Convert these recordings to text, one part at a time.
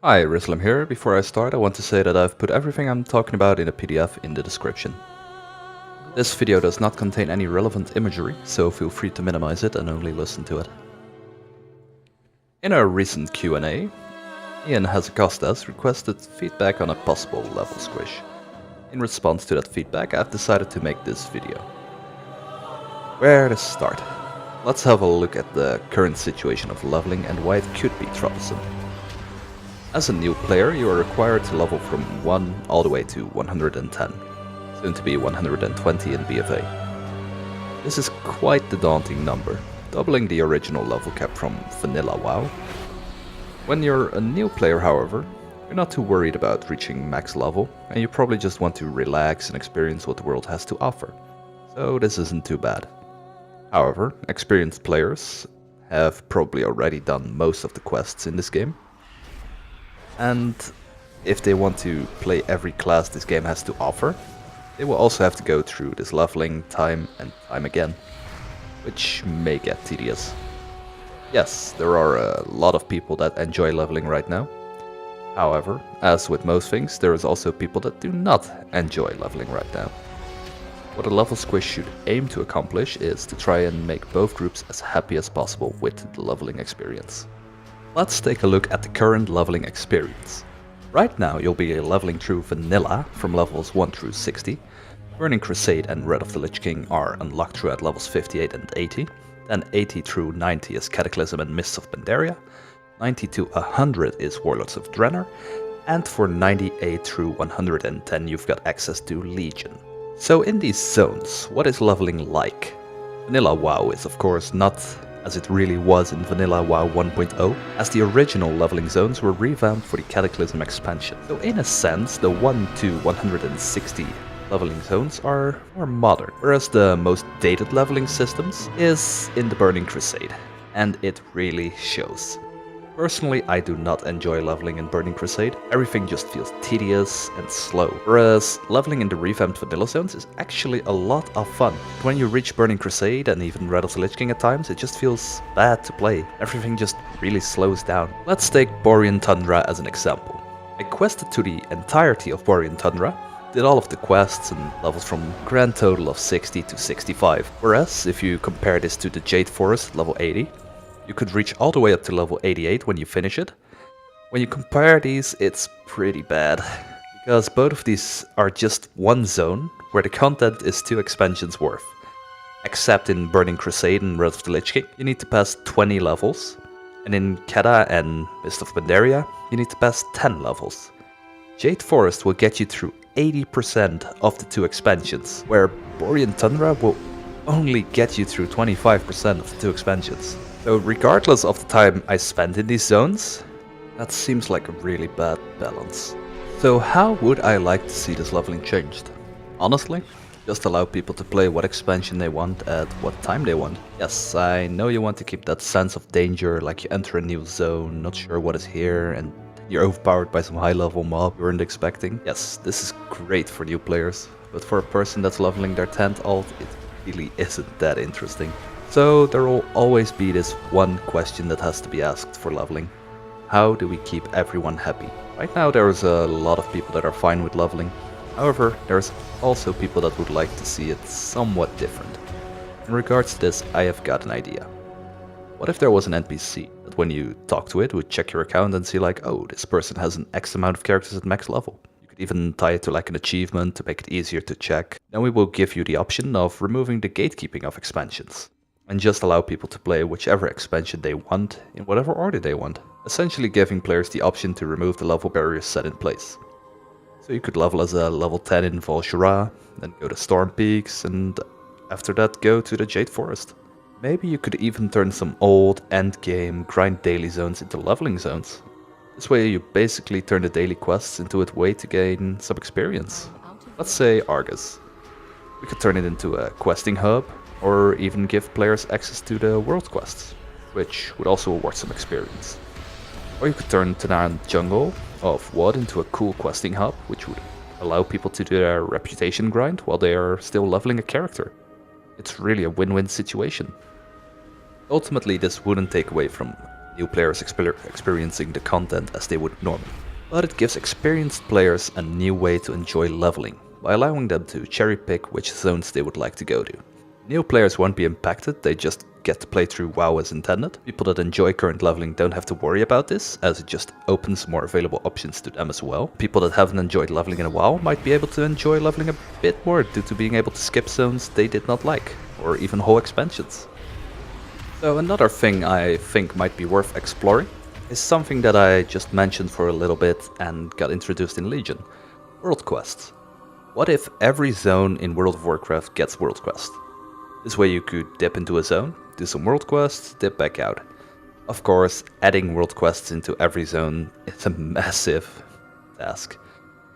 Hi, Rislam here. Before I start, I want to say that I've put everything I'm talking about in a PDF in the description. This video does not contain any relevant imagery, so feel free to minimize it and only listen to it. In our recent Q&A, Ian Hazakostas requested feedback on a possible level squish. In response to that feedback, I've decided to make this video. Where to start? Let's have a look at the current situation of leveling and why it could be troublesome. As a new player, you are required to level from 1 all the way to 110, soon to be 120 in BFA. This is quite the daunting number, doubling the original level cap from vanilla WoW. When you're a new player, however, you're not too worried about reaching max level, and you probably just want to relax and experience what the world has to offer. So this isn't too bad. However, experienced players have probably already done most of the quests in this game. And if they want to play every class this game has to offer, they will also have to go through this leveling time and time again, which may get tedious. Yes, there are a lot of people that enjoy leveling right now. However, as with most things, there is also people that do not enjoy leveling right now. What a level squish should aim to accomplish is to try and make both groups as happy as possible with the leveling experience. Let's take a look at the current leveling experience. Right now you'll be leveling through vanilla from levels 1 through 60. Burning Crusade and Red of the Lich King are unlocked through at levels 58 and 80. Then 80 through 90 is Cataclysm and Mists of Pandaria. 90 to 100 is Warlords of Draenor. And for 98 through 110 you've got access to Legion. So in these zones, what is leveling like? Vanilla WoW is of course not as it really was in Vanilla WoW 1.0, as the original leveling zones were revamped for the Cataclysm expansion. So in a sense, the 1 to 160 leveling zones are more modern, whereas the most dated leveling systems is in the Burning Crusade, and it really shows. Personally, I do not enjoy leveling in Burning Crusade. Everything just feels tedious and slow, whereas leveling in the revamped vanilla zones is actually a lot of fun. When you reach Burning Crusade and even Red of the Lich King at times, it just feels bad to play. Everything just really slows down. Let's take Borean Tundra as an example. I quested to the entirety of Borean Tundra, did all of the quests and levels from a grand total of 60 to 65, whereas if you compare this to the Jade Forest at level 80, you could reach all the way up to level 88 when you finish it. When you compare these, it's pretty bad, because both of these are just one zone where the content is 2 expansions worth. Except in Burning Crusade and Red of the Lich King, you need to pass 20 levels, and in Keda and Mist of Pandaria, you need to pass 10 levels. Jade Forest will get you through 80% of the 2 expansions, where Borean Tundra will only get you through 25% of the 2 expansions. So regardless of the time I spend in these zones, that seems like a really bad balance. So how would I like to see this leveling changed? Honestly, just allow people to play what expansion they want at what time they want. Yes, I know you want to keep that sense of danger, like you enter a new zone, not sure what is here, and you're overpowered by some high level mob you weren't expecting. Yes, this is great for new players, but for a person that's leveling their 10th alt, it really isn't that interesting. So there will always be this one question that has to be asked for leveling. How do we keep everyone happy? Right now there's a lot of people that are fine with leveling. However, there's also people that would like to see it somewhat different. In regards to this, I have got an idea. What if there was an NPC that when you talk to it would check your account and see like, oh, this person has an X amount of characters at max level. You could even tie it to like an achievement to make it easier to check. Then we will give you the option of removing the gatekeeping of expansions, and just allow people to play whichever expansion they want in whatever order they want, essentially giving players the option to remove the level barriers set in place. So you could level as a level 10 in Vol'Shura, then go to Storm Peaks, and after that go to the Jade Forest. Maybe you could even turn some old endgame grind daily zones into leveling zones. This way you basically turn the daily quests into a way to gain some experience. Let's say Argus. We could turn it into a questing hub, or even give players access to the world quests, which would also award some experience. Or you could turn Tanar'an Jungle of WoD into a cool questing hub, which would allow people to do their reputation grind while they are still leveling a character. It's really a win-win situation. Ultimately, this wouldn't take away from new players experiencing the content as they would normally. But it gives experienced players a new way to enjoy leveling, by allowing them to cherry pick which zones they would like to go to. New players won't be impacted, they just get to play through WoW as intended. People that enjoy current leveling don't have to worry about this, as it just opens more available options to them as well. People that haven't enjoyed leveling in a while might be able to enjoy leveling a bit more due to being able to skip zones they did not like, or even whole expansions. So another thing I think might be worth exploring is something that I just mentioned for a little bit and got introduced in Legion: World Quests. What if every zone in World of Warcraft gets World Quest? This way you could dip into a zone, do some world quests, dip back out. Of course, adding world quests into every zone is a massive task.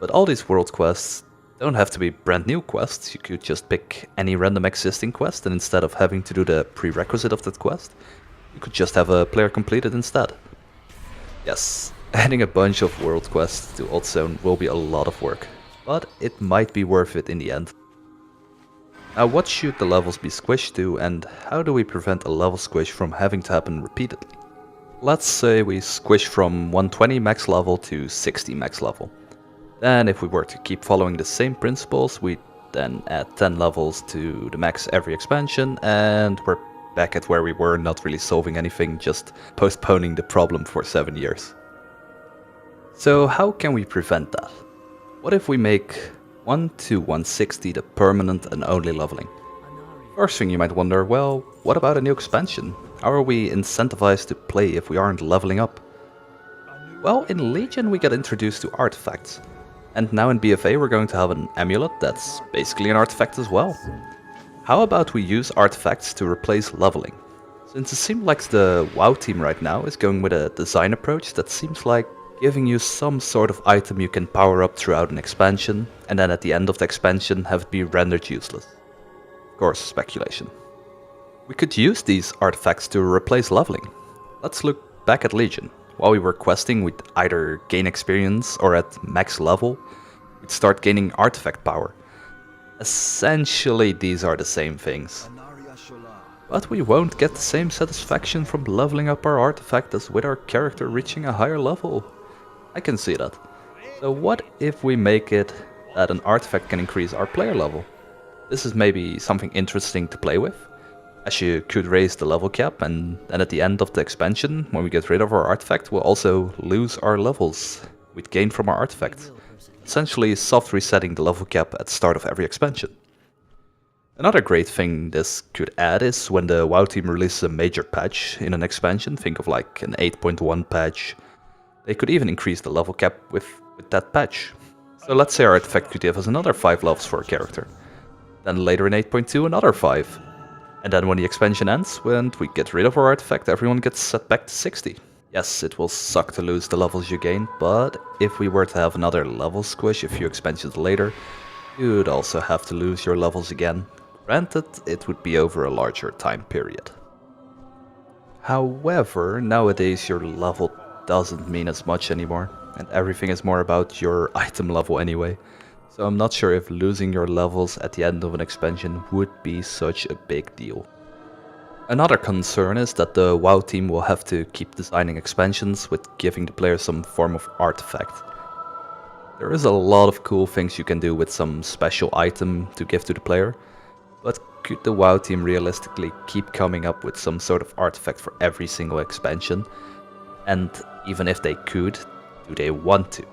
But all these world quests don't have to be brand new quests. You could just pick any random existing quest, and instead of having to do the prerequisite of that quest, you could just have a player complete it instead. Yes, adding a bunch of world quests to Old Zone will be a lot of work, but it might be worth it in the end. Now, what should the levels be squished to, and how do we prevent a level squish from having to happen repeatedly? Let's say we squish from 120 max level to 60 max level. Then if we were to keep following the same principles, we'd then add 10 levels to the max every expansion, and we're back at where we were, not really solving anything, just postponing the problem for 7 years. So how can we prevent that? What if we make 1 to 160 the permanent and only leveling? First thing you might wonder, well, what about a new expansion? How are we incentivized to play if we aren't leveling up? Well, in Legion we got introduced to artifacts. And now in BFA we're going to have an amulet that's basically an artifact as well. How about we use artifacts to replace leveling? Since it seems like the WoW team right now is going with a design approach that seems like giving you some sort of item you can power up throughout an expansion, and then at the end of the expansion have it be rendered useless. Of course, speculation. We could use these artifacts to replace leveling. Let's look back at Legion. While we were questing, we'd either gain experience or at max level, we'd start gaining artifact power. Essentially, these are the same things. But we won't get the same satisfaction from leveling up our artifact as with our character reaching a higher level. I can see that. So what if we make it that an artifact can increase our player level? This is maybe something interesting to play with, as you could raise the level cap, and then at the end of the expansion, when we get rid of our artifact, we'll also lose our levels we'd gain from our artifact. Essentially soft resetting the level cap at the start of every expansion. Another great thing this could add is when the WoW team releases a major patch in an expansion, think of like an 8.1 patch, they could even increase the level cap with that patch. So let's say our artifact could give us another 5 levels for a character. Then later in 8.2 another 5. And then when the expansion ends, when we get rid of our artifact, everyone gets set back to 60. Yes, it will suck to lose the levels you gain, but if we were to have another level squish a few expansions later, you'd also have to lose your levels again. Granted, it would be over a larger time period. However, nowadays your level doesn't mean as much anymore, and everything is more about your item level anyway. So I'm not sure if losing your levels at the end of an expansion would be such a big deal. Another concern is that the WoW team will have to keep designing expansions with giving the player some form of artifact. There is a lot of cool things you can do with some special item to give to the player, but could the WoW team realistically keep coming up with some sort of artifact for every single expansion? And even if they could, do they want to?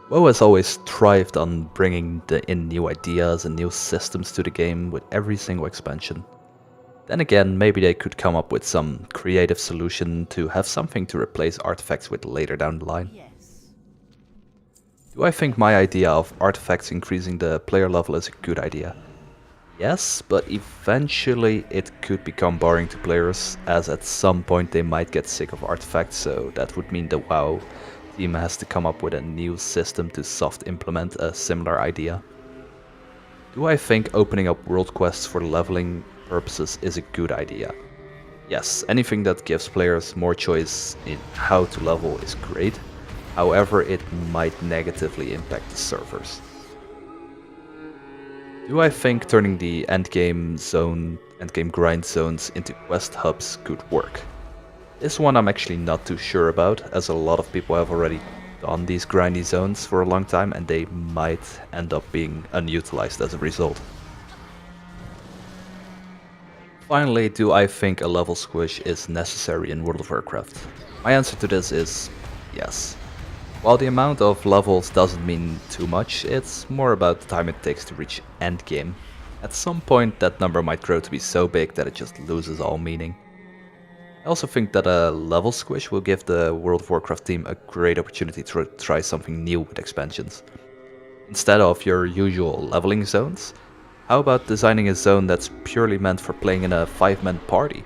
WoW has always thrived on bringing in new ideas and new systems to the game with every single expansion. Then again, maybe they could come up with some creative solution to have something to replace artifacts with later down the line. Yes. Do I think my idea of artifacts increasing the player level is a good idea? Yes, but eventually it could become boring to players, as at some point they might get sick of artifacts, so that would mean the WoW team has to come up with a new system to soft implement a similar idea. Do I think opening up world quests for leveling purposes is a good idea? Yes, anything that gives players more choice in how to level is great, however it might negatively impact the servers. Do I think turning the endgame grind zones into quest hubs could work? This one I'm actually not too sure about, as a lot of people have already done these grindy zones for a long time and they might end up being unutilized as a result. Finally, do I think a level squish is necessary in World of Warcraft? My answer to this is yes. While the amount of levels doesn't mean too much, it's more about the time it takes to reach endgame. At some point that number might grow to be so big that it just loses all meaning. I also think that a level squish will give the World of Warcraft team a great opportunity to try something new with expansions. Instead of your usual leveling zones, how about designing a zone that's purely meant for playing in a 5-man party?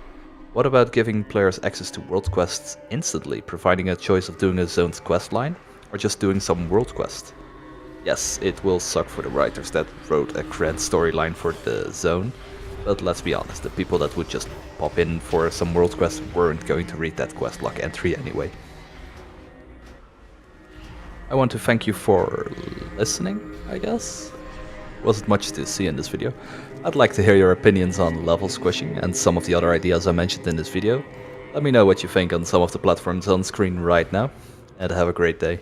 What about giving players access to world quests instantly, providing a choice of doing a zone's quest line, or just doing some world quest? Yes, it will suck for the writers that wrote a grand storyline for the zone, but let's be honest, the people that would just pop in for some world quest weren't going to read that quest log entry anyway. I want to thank you for listening, I guess. Wasn't much to see in this video. I'd like to hear your opinions on level squishing and some of the other ideas I mentioned in this video. Let me know what you think on some of the platforms on screen right now, and have a great day.